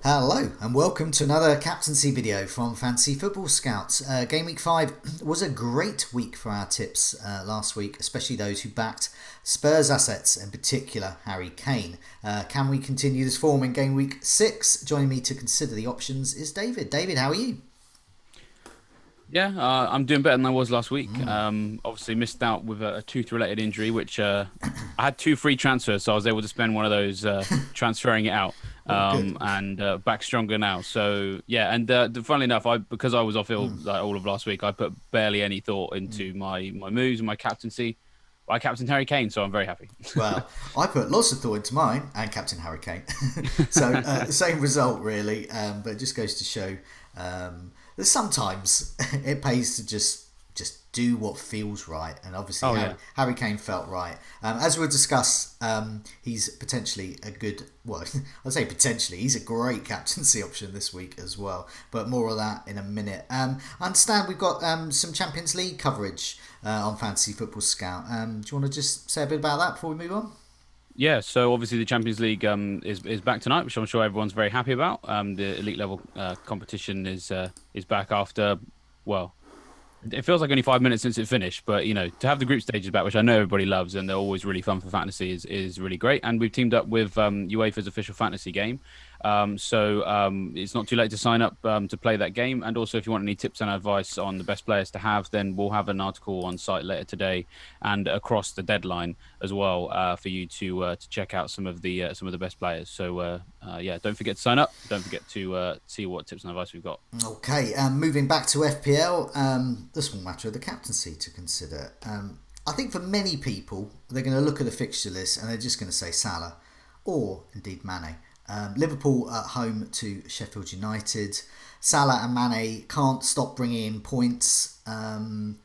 Hello and welcome to another captaincy video from Fantasy Football Scouts. Game week 5 was a great week for our tips last week, especially those who backed Spurs assets, in particular Harry Kane. Can we continue this form in game week 6? Joining me to consider the options is David. David, how are you? Yeah, I'm doing better than I was last week. Obviously missed out with a tooth-related injury, which I had two free transfers, so I was able to spend one of those transferring it out, Oh, good. and back stronger now. So yeah, and funnily enough, because I was off ill like, all of last week, I put barely any thought into my moves and my captaincy. I captained Harry Kane, so I'm very happy. Well, I put lots of thought into mine and Captain Harry Kane. So same result really, but it just goes to show that sometimes it pays to just do what feels right, and obviously Oh yeah. Harry Kane felt right. As we'll discuss, he's potentially a good. Well, I'd say potentially he's a great captaincy option this week as well. But more of that in a minute. I understand we've got some Champions League coverage on Fantasy Football Scout. Do you want to just say a bit about that before we move on? Yeah, so obviously the Champions League is back tonight, which I'm sure everyone's very happy about. The elite level competition is back after, well, it feels like only 5 minutes since it finished, but to have the group stages back, which I know everybody loves, and they're always really fun for fantasy, is really great. And we've teamed up with UEFA's official fantasy game, so it's not too late to sign up to play that game. And also, if you want any tips and advice on the best players to have, then we'll have an article on site later today and across the deadline as well for you to check out some of the best players. So yeah, don't forget to sign up. Don't forget to see what tips and advice we've got. Okay, moving back to FPL, the small matter of the captaincy to consider. I think for many people, they're going to look at the fixture list and they're just going to say Salah or indeed Mane. Liverpool at home to Sheffield United. Salah and Mane can't stop bringing in points. And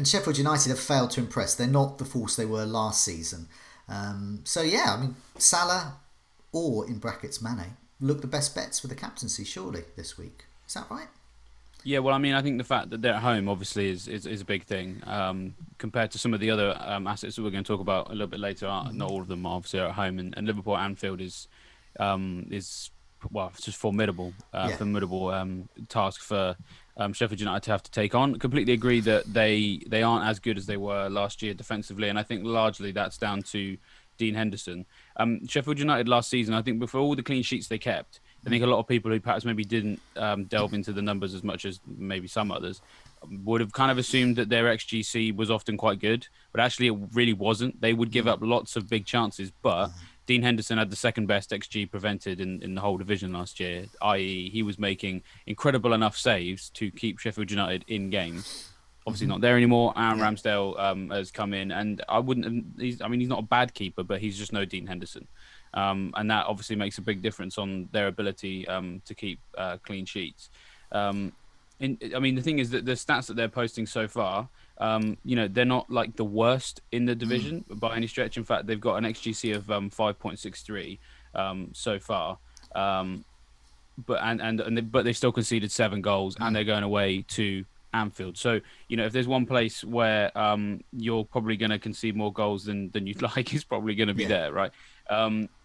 Sheffield United have failed to impress. They're not the force they were last season. So yeah, I mean Salah or in brackets Mane look the best bets for the captaincy surely this week. Is that right? Yeah, well, I mean, I think the fact that they're at home obviously is a big thing compared to some of the other assets that we're going to talk about a little bit later. Not all of them obviously are at home, and Liverpool at Anfield is well, it's just formidable, Yeah. formidable task for Sheffield United to have to take on. Completely agree that they aren't as good as they were last year defensively, and I think largely that's down to Dean Henderson. Sheffield United last season, I think, before all the clean sheets they kept. I think a lot of people who perhaps maybe didn't delve into the numbers as much as maybe some others would have kind of assumed that their XGC was often quite good, but actually it really wasn't. They would give up lots of big chances, but Dean Henderson had the second best XG prevented in the whole division last year, i.e. he was making incredible enough saves to keep Sheffield United in games. Obviously not there anymore. Aaron Ramsdale has come in, and I wouldn't. He's not a bad keeper, but he's just no Dean Henderson. And that obviously makes a big difference on their ability to keep clean sheets. The thing is that the stats that they're posting so far, they're not like the worst in the division by any stretch. In fact, they've got an XGC of 5.63 so far. But they still conceded 7 goals, and they're going away to Anfield. So if there's one place where you're probably going to concede more goals than you'd like, it's probably going to be there, right?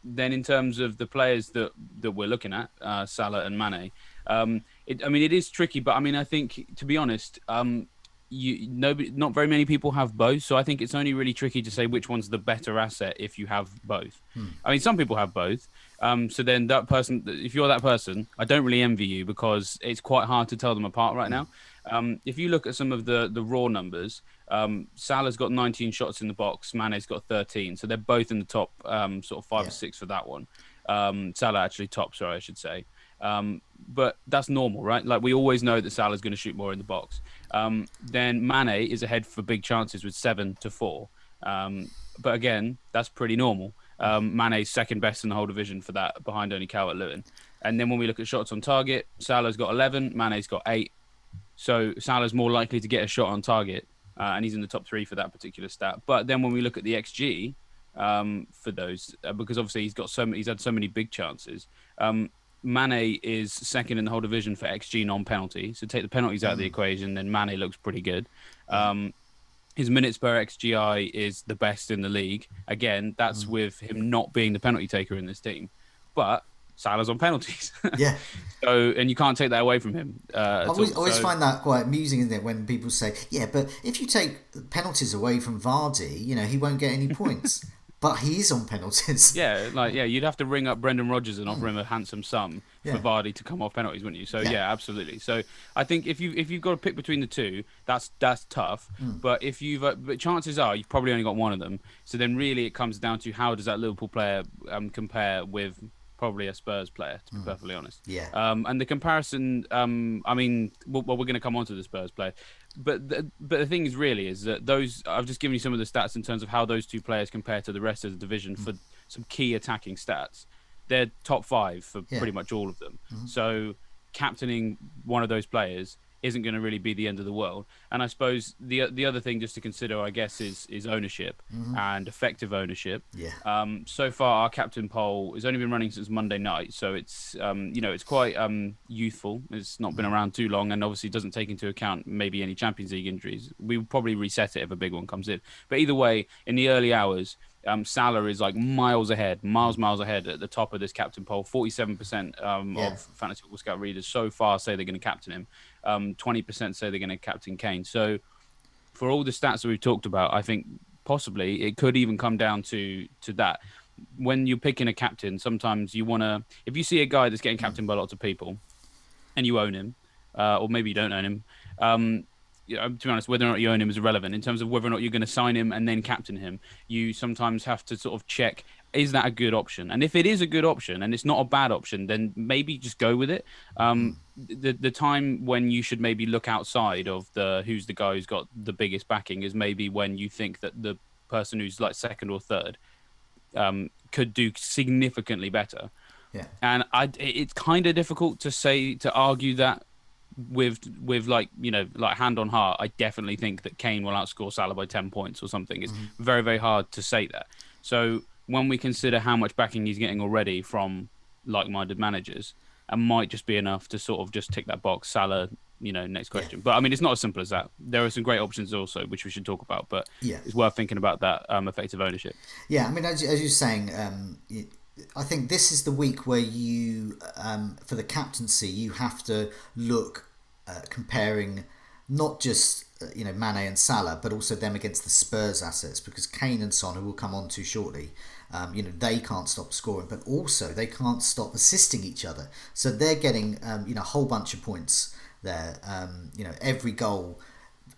Then in terms of the players that we're looking at, Salah and Mane, it is tricky, but I mean, I think to be honest, not very many people have both, so I think it's only really tricky to say which one's the better asset if you have both. I mean, some people have both. So then that person, if you're that person, I don't really envy you because it's quite hard to tell them apart right now. If you look at some of the raw numbers, Salah's got 19 shots in the box, Mane's got 13, so they're both in the top sort of 5 or 6 for that one. Salah actually top, sorry, I should say. But that's normal, right? Like we always know that Salah's going to shoot more in the box. Then Mane is ahead for big chances with 7-4. But again, that's pretty normal. Mane's second best in the whole division for that, behind only Calvert-Lewin. And then when we look at shots on target, Salah's got 11, Mane's got 8. So Salah's more likely to get a shot on target, and he's in the top 3 for that particular stat. But then when we look at the XG for those, because obviously he's had so many big chances. Mane is second in the whole division for XG non-penalty. So take the penalties out of the equation, then Mane looks pretty good. His minutes per XGI is the best in the league. Again, that's with him not being the penalty taker in this team. But Salah's on penalties. Yeah. So, and you can't take that away from him. I At always, all. always So, find that quite amusing, isn't it, when people say, yeah, but if you take penalties away from Vardy, he won't get any points. But he is on penalties. yeah, like yeah, you'd have to ring up Brendan Rodgers and offer him a handsome sum for Yeah. Vardy to come off penalties, wouldn't you? So Yeah. yeah, absolutely. So I think if you've got to pick between the two, that's tough. But if you've but chances are you've probably only got one of them. So then really it comes down to how does that Liverpool player compare with probably a Spurs player, to be perfectly honest. Yeah. And the comparison, I mean, well, we're going to come on to the Spurs player, but the thing is really is that those I've just given you some of the stats in terms of how those two players compare to the rest of the division for some key attacking stats. They're top five for Yeah. pretty much all of them. So captaining one of those players isn't going to really be the end of the world. And I suppose the other thing just to consider, I guess, is ownership and effective ownership. Yeah. So far, our captain poll has only been running since Monday night, so it's it's quite youthful. It's not been around too long, and obviously doesn't take into account maybe any Champions League injuries. We will probably reset it if a big one comes in. But either way, in the early hours, Salah is like miles ahead at the top of this captain poll. 47% of Fantasy Football Scout readers so far say they're going to captain him. 20% say they're going to captain Kane. So for all the stats that we've talked about, I think possibly it could even come down to that. When you're picking a captain, sometimes you want to, if you see a guy that's getting captained by lots of people and you own him, or maybe you don't own him, to be honest, whether or not you own him is irrelevant. In terms of whether or not you're going to sign him and then captain him, you sometimes have to sort of check, is that a good option? And if it is a good option and it's not a bad option, then maybe just go with it. The time when you should maybe look outside of who's the guy who's got the biggest backing is maybe when you think that the person who's like second or third could do significantly better. Yeah. And it's kind of difficult to argue that with like hand on heart. I definitely think that Kane will outscore Salah by 10 points or something. It's very, very hard to say that. So when we consider how much backing he's getting already from like-minded managers, it might just be enough to sort of just tick that box. Salah, next question. But I mean, it's not as simple as that. There are some great options also, which we should talk about. But it's worth thinking about that effective ownership. Yeah, I mean, as you're saying, I think this is the week where you, for the captaincy, you have to look comparing not just Mane and Salah, but also them against the Spurs assets, because Kane and Son, who we'll come on to shortly, they can't stop scoring, but also they can't stop assisting each other. So they're getting a whole bunch of points there. Every goal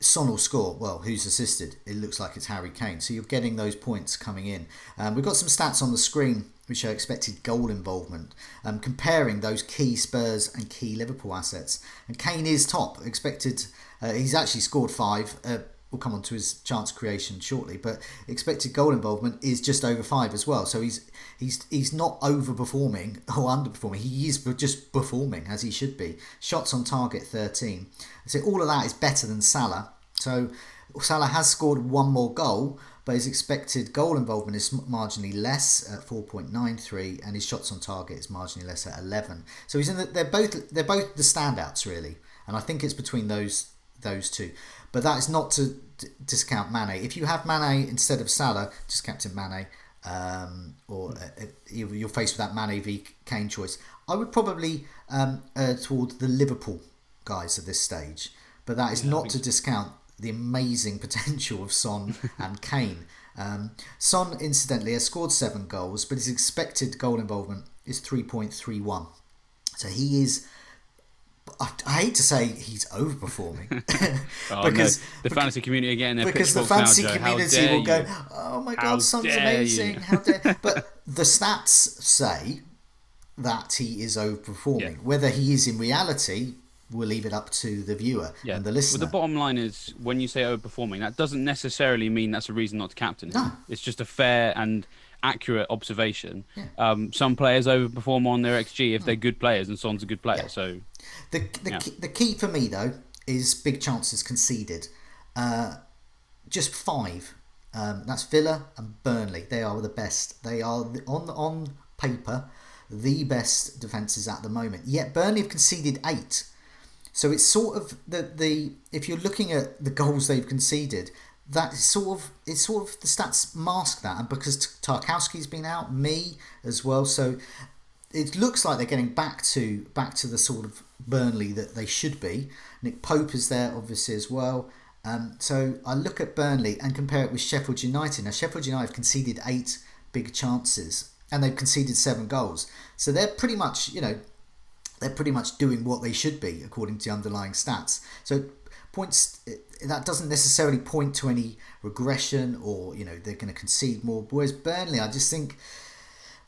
Son will score. Well, who's assisted? It looks like it's Harry Kane. So you're getting those points coming in. We've got some stats on the screen which show expected goal involvement, comparing those key Spurs and key Liverpool assets. And Kane is top. Expected, he's actually scored 5. We'll come on to his chance creation shortly, but expected goal involvement is just over 5 as well. So he's not overperforming or underperforming. He is just performing as he should be. Shots on target 13. So all of that is better than Salah. So Salah has scored one more goal, but his expected goal involvement is marginally less at 4.93, and his shots on target is marginally less at 11. So he's in they're both the standouts really, and I think it's between those two. But that is not to discount Mane. If you have Mane instead of Salah, just captain Mane, or you're faced with that Mane v Kane choice. I would probably toward the Liverpool guys at this stage, but that is not to discount the amazing potential of Son and Kane. Son, incidentally, has scored 7 goals, but his expected goal involvement is 3.31. So he is, I hate to say he's overperforming. Because the fantasy community again, because the fantasy community will go, oh my God, Son's amazing. How dare. But the stats say that he is overperforming. Yeah. Whether he is in reality, we'll leave it up to the viewer and the listener. Well, the bottom line is, when you say overperforming, that doesn't necessarily mean that's a reason not to captain him. No. It's just a fair and accurate observation. Yeah. Some players overperform on their XG if they're good players, and Son's a good player. Yeah. So the key for me though is big chances conceded. Just 5. That's Villa and Burnley. They are the best. They are on paper the best defences at the moment. Yet Burnley have conceded 8. So it's sort of the if you're looking at the goals they've conceded, that is sort of the stats mask that, and because Tarkowski's been out, me as well. So it looks like they're getting back to the sort of Burnley that they should be. Nick Pope is there obviously as well. So I look at Burnley and compare it with Sheffield United. Now Sheffield United have conceded 8 big chances and they've conceded 7 goals. So they're pretty much, they're pretty much doing what they should be according to the underlying stats. So points, that doesn't necessarily point to any regression or they're going to concede more. Whereas Burnley, I just think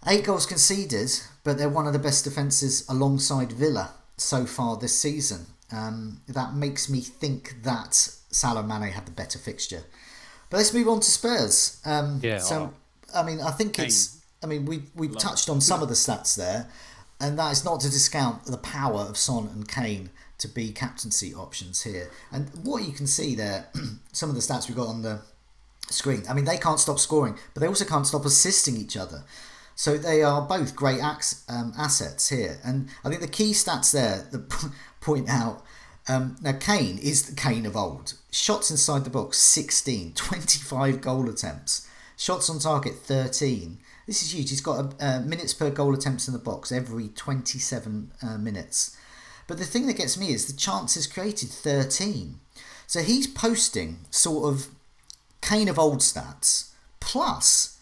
8 goals conceded, but they're one of the best defences alongside Villa so far this season. That makes me think that Salah and Mane have the better fixture. But let's move on to Spurs. I think it's. I mean, we've touched on some of the stats there, and that is not to discount the power of Son and Kane to be captaincy options here. And what you can see there, some of the stats we've got on the screen. I mean, they can't stop scoring, but they also can't stop assisting each other. So they are both great assets here. And I think the key stats there that point out, now Kane is the Kane of old. Shots inside the box, 16. 25 goal attempts. Shots on target, 13. This is huge. He's got minutes per goal attempts in the box every 27 minutes. But the thing that gets me is the chances created, 13. So he's posting sort of Kane of old stats, plus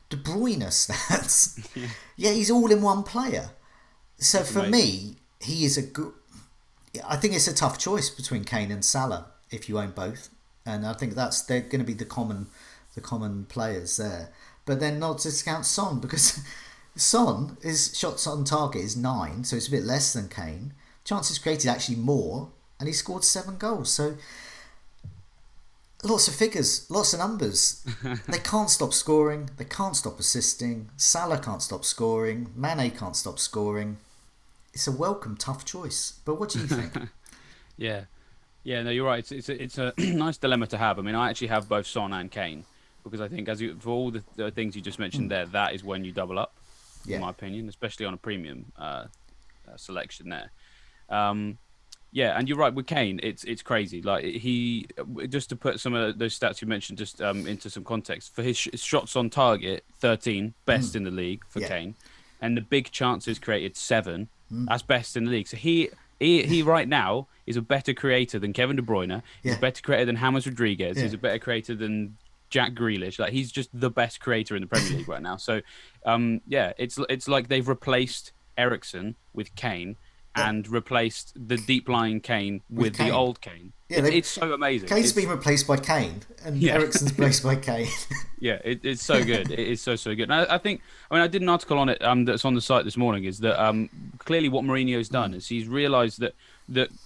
De Bruyne stats. Yeah, he's all in one player. So for me, he is a good. I think it's a tough choice between Kane and Salah if you own both, and I think they're going to be the common players there. But then not to discount Son, because Son is shots on target is 9, so it's a bit less than Kane. Chances created actually more, and he scored 7 goals. So lots of figures, lots of numbers. They can't stop scoring. They can't stop assisting. Salah can't stop scoring. Mane can't stop scoring. It's a welcome tough choice. But what do you think? Yeah, no, you're right. It's a nice dilemma to have. I mean, I actually have both Son and Kane because I think for all the things you just mentioned there, that is when you double up, in my opinion, especially on a premium selection there. And you're right with Kane. It's crazy. Like he, just to put some of those stats you mentioned just into some context, for his shots on target, 13, best in the league for Kane, and the big chances created, 7. That's best in the league. So he right now is a better creator than Kevin De Bruyne. He's a better creator than James Rodriguez. He's a better creator than Jack Grealish. Like he's just the best creator in the Premier League right now. So it's like they've replaced Eriksen with Kane. And replaced the deep-lying Kane with the old Kane. Yeah, it's so amazing. Kane's been replaced by Kane, and Eriksen's replaced by Kane. Yeah, it's so good. It is so good. And I did an article on it that's on the site this morning, is that clearly what Mourinho's done is he's realised that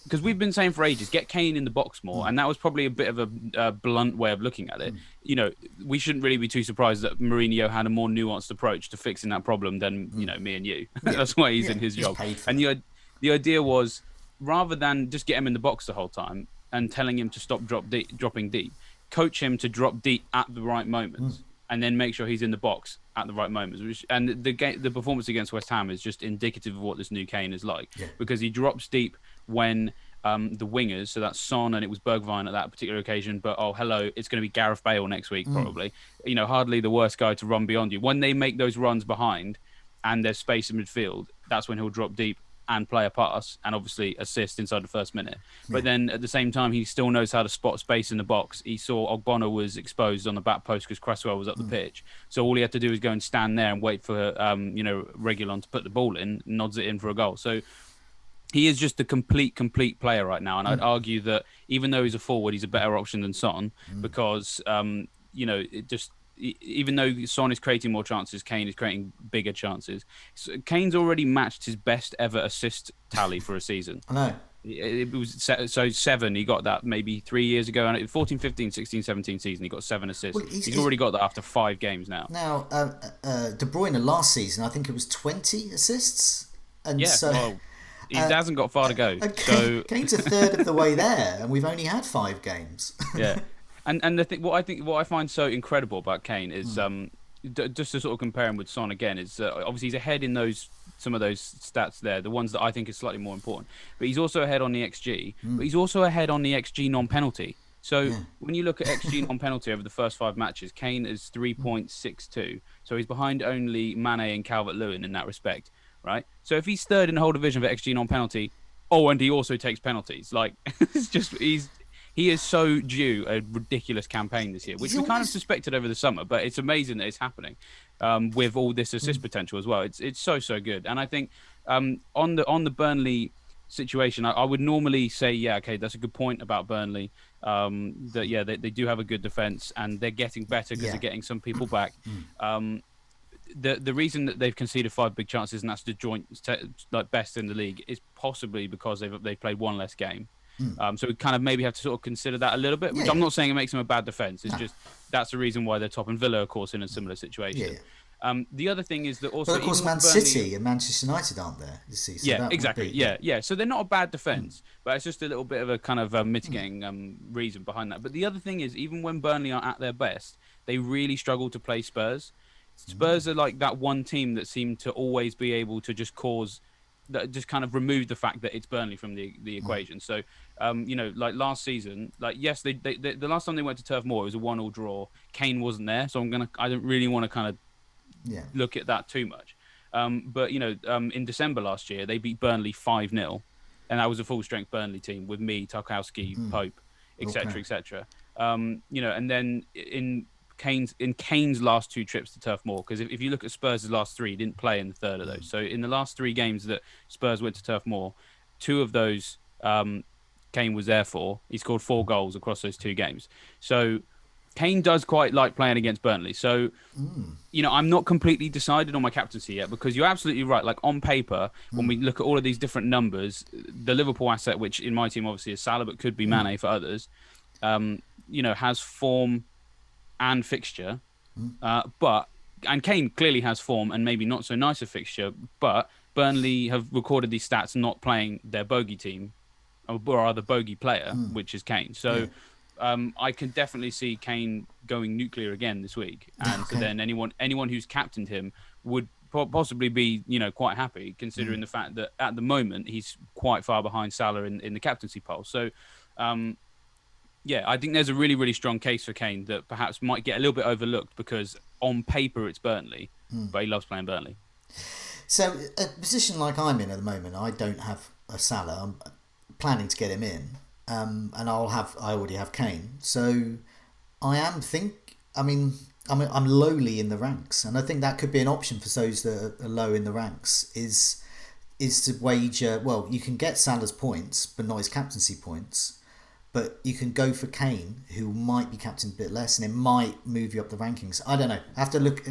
because we've been saying for ages, get Kane in the box more, and that was probably a bit of a blunt way of looking at it. We shouldn't really be too surprised that Mourinho had a more nuanced approach to fixing that problem than me and you. That's why he's in his job. And the idea was, rather than just get him in the box the whole time and telling him to stop dropping deep, coach him to drop deep at the right moments, and then make sure he's in the box at the right moments. And the performance against West Ham is just indicative of what this new Kane is like, because he drops deep when the wingers, so that's Son, and it was Bergwijn at that particular occasion, but it's going to be Gareth Bale next week probably. Hardly the worst guy to run beyond you. When they make those runs behind and there's space in midfield, that's when he'll drop deep and play a pass and obviously assist inside the first minute. But then at the same time, he still knows how to spot space in the box. He saw Ogbonna was exposed on the back post because Cresswell was up the pitch. So all he had to do is go and stand there and wait for, Reguilon to put the ball in, nods it in for a goal. So he is just a complete player right now. And I'd argue that even though he's a forward, he's a better option than Son because, even though Son is creating more chances, Kane is creating bigger chances. So Kane's already matched his best ever assist tally for a season. I know. It was 7. He got that maybe 3 years ago. And 14, 15, 16, 17 season, he got 7 assists. Well, he's already got that after 5 games now. Now, De Bruyne last season, I think it was 20 assists. And he hasn't got far to go. So Kane's a third of the way there, and we've only had 5 games. Yeah. And what I find so incredible about Kane is just to sort of compare him with Son again is obviously he's ahead in some of those stats there, the ones that I think is slightly more important. But he's also ahead on the XG, but he's also ahead on the XG non-penalty. So when you look at XG non-penalty over the first 5 matches, Kane is 3.62. So he's behind only Mane and Calvert-Lewin in that respect. right? So if he's third in the whole division for XG non-penalty, oh, and he also takes penalties. Like it's just he is so due a ridiculous campaign this year, which we kind of suspected over the summer, but it's amazing that it's happening with all this assist potential as well. It's so good, and I think on the Burnley situation, I would normally say, yeah, okay, that's a good point about Burnley. That yeah, they do have a good defense and they're getting better because they're getting some people back. The reason that they've conceded 5 big chances and that's the joint like best in the league is possibly because they've played one less game. So we kind of maybe have to sort of consider that a little bit, which I'm not saying it makes them a bad defense. It's just that's the reason why they're top. And Villa, of course, in a similar situation. The other thing is that also, but of course, Man City and Manchester United aren't there. You see, so exactly. So they're not a bad defense, but it's just a little bit of a kind of mitigating reason behind that. But the other thing is, even when Burnley are at their best, they really struggle to play Spurs. Spurs are like that one team that seem to always be able to just kind of remove the fact that it's Burnley from the equation. So, like last season, like yes, they the last time they went to Turf Moor, it was a 1-1 draw. Kane wasn't there, so I don't really want to kind of look at that too much. But in December last year, they beat Burnley 5-0, and that was a full strength Burnley team with me, Tarkowski, Pope, etc., etc. And then in Kane's last 2 trips to Turf Moor, because if you look at Spurs' last 3, he didn't play in the third of those. So in the last 3 games that Spurs went to Turf Moor, 2 of those Kane was there for. He scored 4 goals across those 2 games. So Kane does quite like playing against Burnley. So, I'm not completely decided on my captaincy yet, because you're absolutely right. Like on paper, when we look at all of these different numbers, the Liverpool asset, which in my team obviously is Salah, but could be Mane for others, has form and fixture, and Kane clearly has form and maybe not so nice a fixture, but Burnley have recorded these stats not playing their bogey team or the bogey player, which is Kane. So I can definitely see Kane going nuclear again this week, and so then anyone who's captained him would possibly be quite happy, considering the fact that at the moment he's quite far behind Salah in the captaincy poll. So I think there's a really, really strong case for Kane that perhaps might get a little bit overlooked because on paper it's Burnley, but he loves playing Burnley. So a position like I'm in at the moment, I don't have a Salah. I'm planning to get him in, and I already have Kane. So I'm lowly in the ranks, and I think that could be an option for those that are low in the ranks. Is to wager. Well, you can get Salah's points, but not his captaincy points. But you can go for Kane, who might be captained a bit less, and it might move you up the rankings. I don't know. Have to look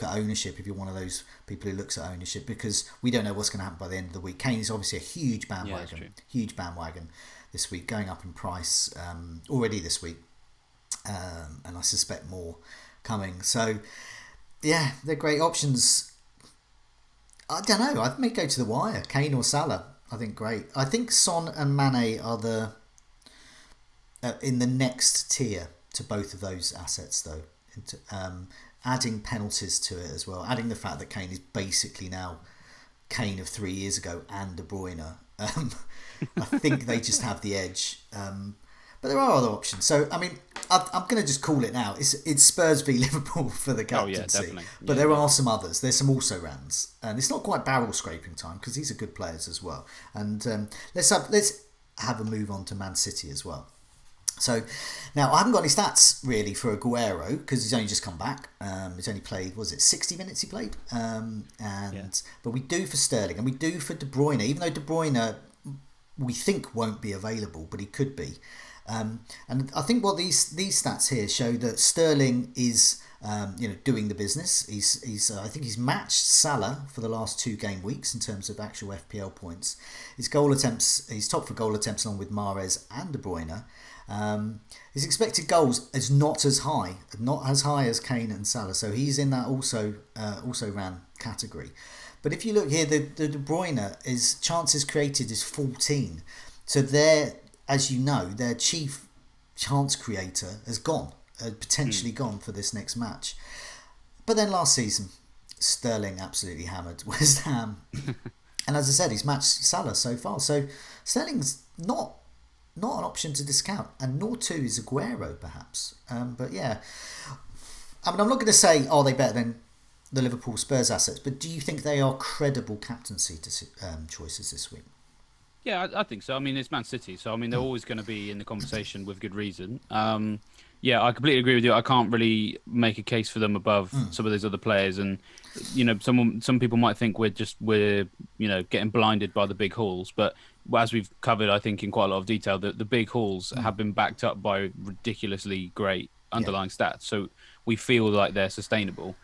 at ownership if you're one of those people who looks at ownership, because we don't know what's going to happen by the end of the week. Kane is obviously a huge bandwagon this week, going up in price already this week, and I suspect more coming. So yeah, they're great options. I don't know. I may go to the wire, Kane or Salah. I think great. I think Son and Mane are the in the next tier to both of those assets, though. Adding penalties to it as well, adding the fact that Kane is basically now Kane of 3 years ago and De Bruyne. I think they just have the edge. But there are other options. So, I'm going to just call it now. It's Spurs v Liverpool for the captaincy. Oh, yeah, definitely. But there are some others. There's some also-rans. And it's not quite barrel scraping time, because these are good players as well. And let's have a move on to Man City as well. So now I haven't got any stats really for Aguero, because he's only just come back. He's only played, 60 minutes he played? But we do for Sterling and we do for De Bruyne, even though De Bruyne we think won't be available, but he could be. And I think what these stats here show that Sterling is doing the business. I think he's matched Salah for the last 2 game weeks in terms of actual FPL points. His goal attempts, he's top for goal attempts along with Mahrez and De Bruyne. His expected goals is not as high as Kane and Salah, so he's in that also ran category. But if you look here, the De Bruyne is chances created is 14. So as you know, their chief chance creator has gone, potentially gone for this next match. But then last season, Sterling absolutely hammered West Ham, and as I said, he's matched Salah so far. So Sterling's not an option to discount, and nor too is Aguero perhaps. But yeah, I'm not going to say are they better than the Liverpool Spurs assets, but do you think they are credible captaincy choices this week? Yeah, I think so. I mean, it's Man City, so I mean, they're always going to be in the conversation with good reason. Yeah, I completely agree with you. I can't really make a case for them above some of those other players, and some people might think we're getting blinded by the big hauls, but as we've covered, I think in quite a lot of detail, the big hauls have been backed up by ridiculously great underlying stats, so we feel like they're sustainable.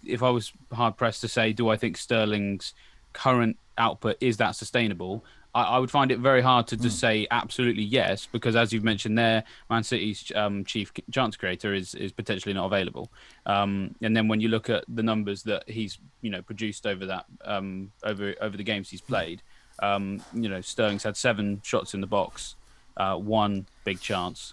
If I was hard pressed to say, do I think Sterling's current output is that sustainable? I would find it very hard to just say absolutely yes, because as you've mentioned there, Man City's chief chance creator is potentially not available. And then when you look at the numbers that he's produced over that over the games he's played, Sterling's had 7 shots in the box, 1 big chance.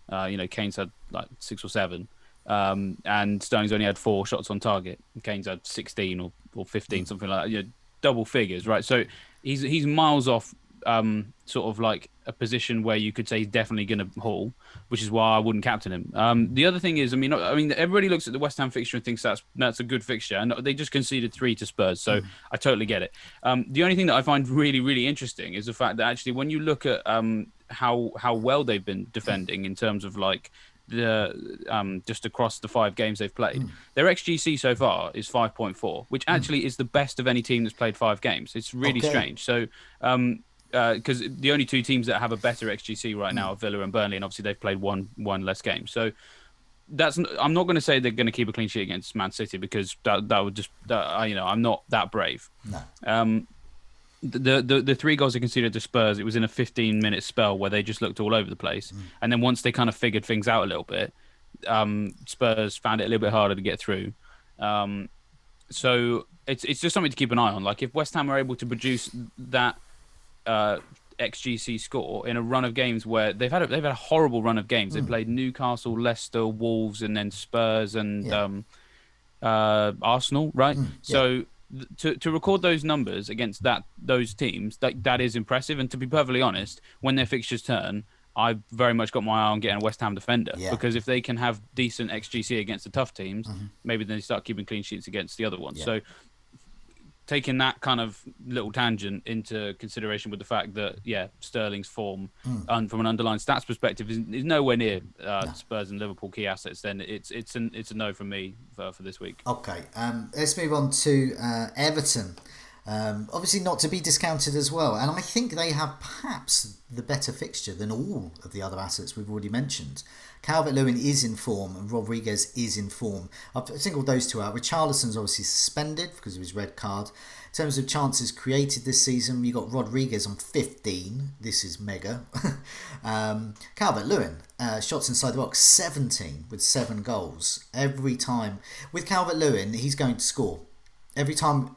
Kane's had like 6 or 7. And Sterling's only had 4 shots on target. Kane's had 16 or 15, something like that. Double figures, right? So he's miles off sort of like a position where you could say he's definitely going to haul, which is why I wouldn't captain him. The other thing is, I mean, everybody looks at the West Ham fixture and thinks that's a good fixture, and they just conceded 3 to Spurs, so I totally get it. The only thing that I find really, really interesting is the fact that actually when you look at how well they've been defending in terms of like just across the 5 games they've played, their XGC so far is 5.4, which actually is the best of any team that's played 5 games. It's really strange. So because the only 2 teams that have a better XGC right now are Villa and Burnley, and obviously they've played one less game. So I'm not going to say they're going to keep a clean sheet against Man City, because that would just I'm not that brave. No. The 3 goals they conceded to Spurs, it was in a 15-minute spell where they just looked all over the place. And then once they kind of figured things out a little bit, Spurs found it a little bit harder to get through. So it's just something to keep an eye on. Like if West Ham are able to produce that XGC score in a run of games where they've had a horrible run of games. They played Newcastle, Leicester, Wolves, and then Spurs and Arsenal, right? So to record those numbers against those teams, that is impressive. And to be perfectly honest, when their fixtures turn, I've very much got my eye on getting a West Ham defender, because if they can have decent XGC against the tough teams, maybe then they start keeping clean sheets against the other ones. So taking that kind of little tangent into consideration with the fact that Sterling's form from an underlying stats perspective is nowhere near Spurs and Liverpool key assets, then it's a no from me for this week. Okay, let's move on to Everton. Obviously not to be discounted as well, and I think they have perhaps the better fixture than all of the other assets we've already mentioned. Calvert-Lewin is in form and Rodriguez is in form. I've singled those 2 out. Richarlison's obviously suspended because of his red card. In terms of chances created this season, you got Rodriguez on 15. This is mega. Calvert-Lewin, shots inside the box, 17 with 7 goals. Every time with Calvert-Lewin, he's going to score. Every time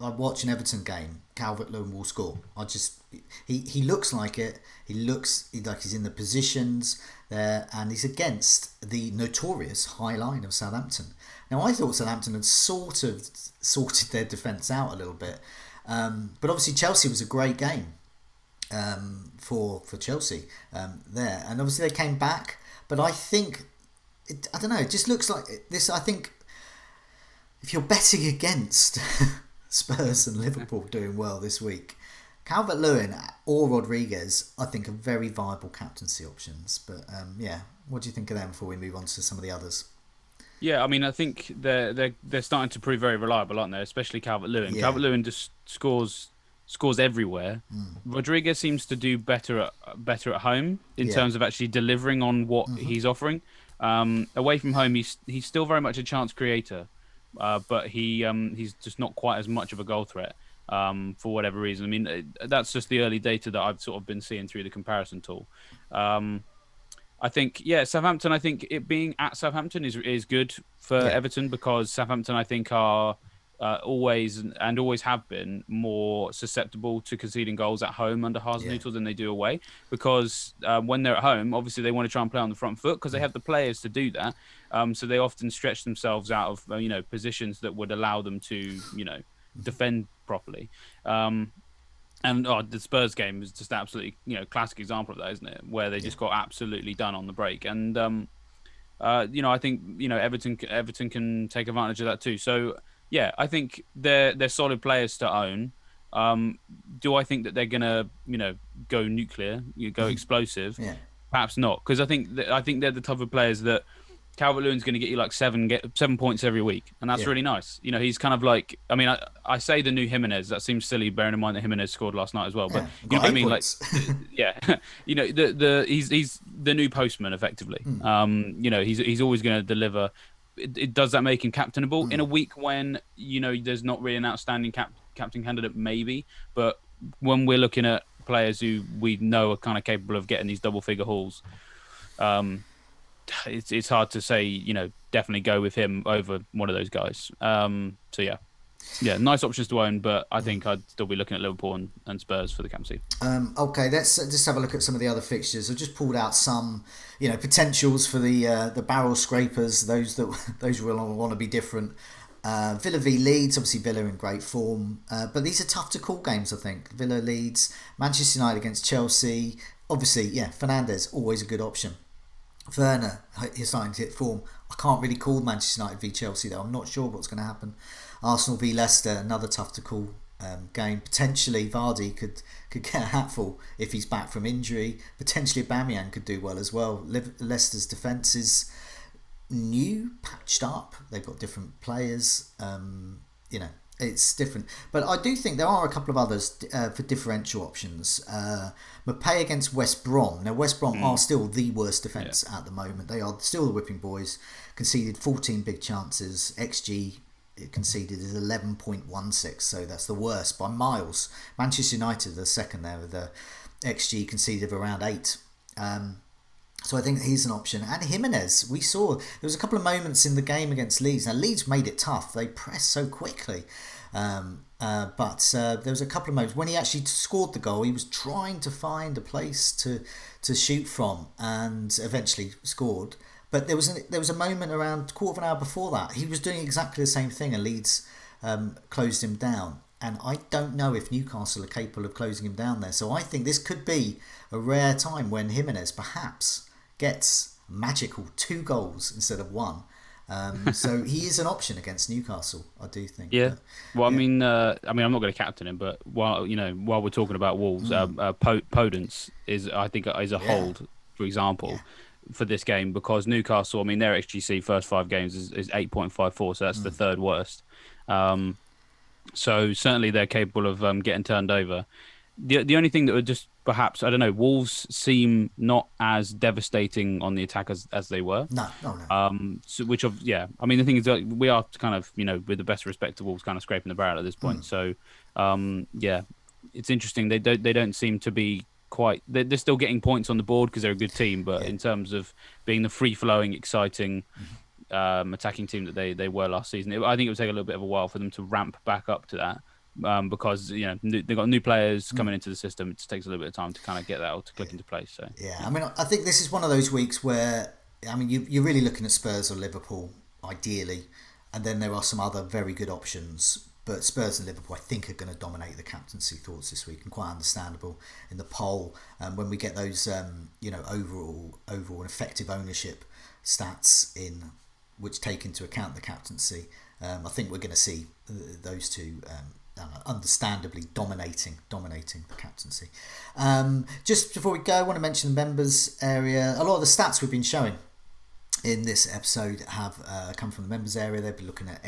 I watch an Everton game, Calvert-Lewin will score. He looks like it. He looks like he's in the positions there, and he's against the notorious high line of Southampton. Now, I thought Southampton had sort of sorted their defence out a little bit, but obviously Chelsea was a great game for Chelsea there, and obviously they came back. But I think I don't know. It just looks like this. I think if you're betting against Spurs and Liverpool doing well this week, Calvert-Lewin or Rodriguez, I think, are very viable captaincy options. But what do you think of them before we move on to some of the others? Yeah, I mean, I think they're starting to prove very reliable, aren't they? Especially Calvert-Lewin. Calvert-Lewin just scores everywhere. Rodriguez seems to do better at home in terms of actually delivering on what he's offering. Away from home, he's still very much a chance creator, but he's just not quite as much of a goal threat. For whatever reason. I mean, that's just the early data that I've sort of been seeing through the comparison tool. I think, Southampton, I think it being at Southampton is good for Everton, because Southampton, I think, are always have been more susceptible to conceding goals at home under Hasenhüttl than they do away, because when they're at home, obviously they want to try and play on the front foot because they have the players to do that. So they often stretch themselves out of positions that would allow them to defend properly. And the Spurs game is just absolutely classic example of that, isn't it? Where they just got absolutely done on the break. And I think Everton can take advantage of that too. So yeah, I think they're solid players to own. Do I think that they're gonna go nuclear, go explosive? Yeah. Perhaps not, because I think they're the type of players that Calvert-Lewin's going to get you like 7 points every week, and that's really nice. He's kind of like, I mean, I say the new Jimenez. That seems silly, bearing in mind that Jimenez scored last night as well. But you know what I mean, points. Like, yeah, he's the new Postman effectively. He's always going to deliver. Does that make him captainable in a week when there's not really an outstanding captain candidate? Maybe, but when we're looking at players who we know are kind of capable of getting these double-figure hauls. It's hard to say, definitely go with him over one of those guys. So yeah, nice options to own, but I think I'd still be looking at Liverpool and Spurs for the captaincy. Okay, let's just have a look at some of the other fixtures. I've just pulled out some, potentials for the barrel scrapers. Those will want to be different. Villa v Leeds, obviously Villa in great form, but these are tough to call games. I think Villa Leeds, Manchester United against Chelsea. Obviously, Fernandes always a good option. Werner, he's starting to hit form. I can't really call Manchester United v Chelsea though. I'm not sure what's going to happen. Arsenal v Leicester, another tough to call game. Potentially Vardy could get a hatful if he's back from injury. Potentially Aubameyang could do well as well. Leicester's defence is new, patched up. They've got different players. It's different, but I do think there are a couple of others for differential options. Maupay against West Brom. Now West Brom are still the worst defence at the moment. They are still the whipping boys. Conceded 14 big chances. XG conceded is 11.16, so that's the worst by miles. Manchester United are second there with the XG conceded of around 8. So I think he's an option. And Jimenez, we saw there was a couple of moments in the game against Leeds. Now Leeds made it tough. They pressed so quickly. But there was a couple of moments when he actually scored the goal. He was trying to find a place to shoot from and eventually scored. But there was a moment around a quarter of an hour before that. He was doing exactly the same thing and Leeds closed him down. And I don't know if Newcastle are capable of closing him down there. So I think this could be a rare time when Jimenez perhaps gets magical 2 goals instead of 1. So he is an option against Newcastle, I do think. Yeah. Well, I mean, I'm not going to captain him, but while we're talking about Wolves, Podence is a hold, for example, for this game because Newcastle, I mean, their XGC first 5 games is 8.54, so that's the third worst. So certainly they're capable of getting turned over. The only thing that would just perhaps, I don't know, Wolves seem not as devastating on the attack as they were. No. I mean, the thing is that we are kind of, with the best respect to Wolves, kind of scraping the barrel at this point. So, it's interesting. They don't seem to be quite. They're still getting points on the board because they're a good team, but in terms of being the free-flowing, exciting attacking team that they were last season, I think it would take a little bit of a while for them to ramp back up to that. Because they've got new players coming into the system. It just takes a little bit of time to kind of get that all to click into place. So I mean, I think this is one of those weeks where you're really looking at Spurs or Liverpool ideally, and then there are some other very good options. But Spurs and Liverpool, I think, are going to dominate the captaincy thoughts this week, and quite understandable in the poll. When we get those overall and effective ownership stats in which take into account the captaincy, I think we're going to see those two. Understandably dominating the captaincy. Just before we go, I want to mention the members area. A lot of the stats we've been showing in this episode have come from the members area. They'll be looking at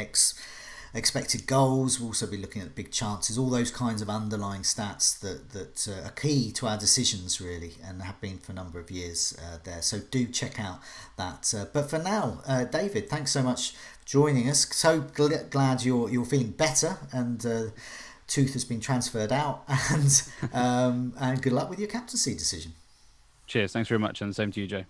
expected goals. We'll also be looking at big chances, all those kinds of underlying stats that are key to our decisions really, and have been for a number of years there. So do check out that. But for now, David, thanks so much for joining us. So glad you're feeling better and tooth has been transferred out, and good luck with your captaincy decision. Cheers. Thanks very much, and the same to you, Joe.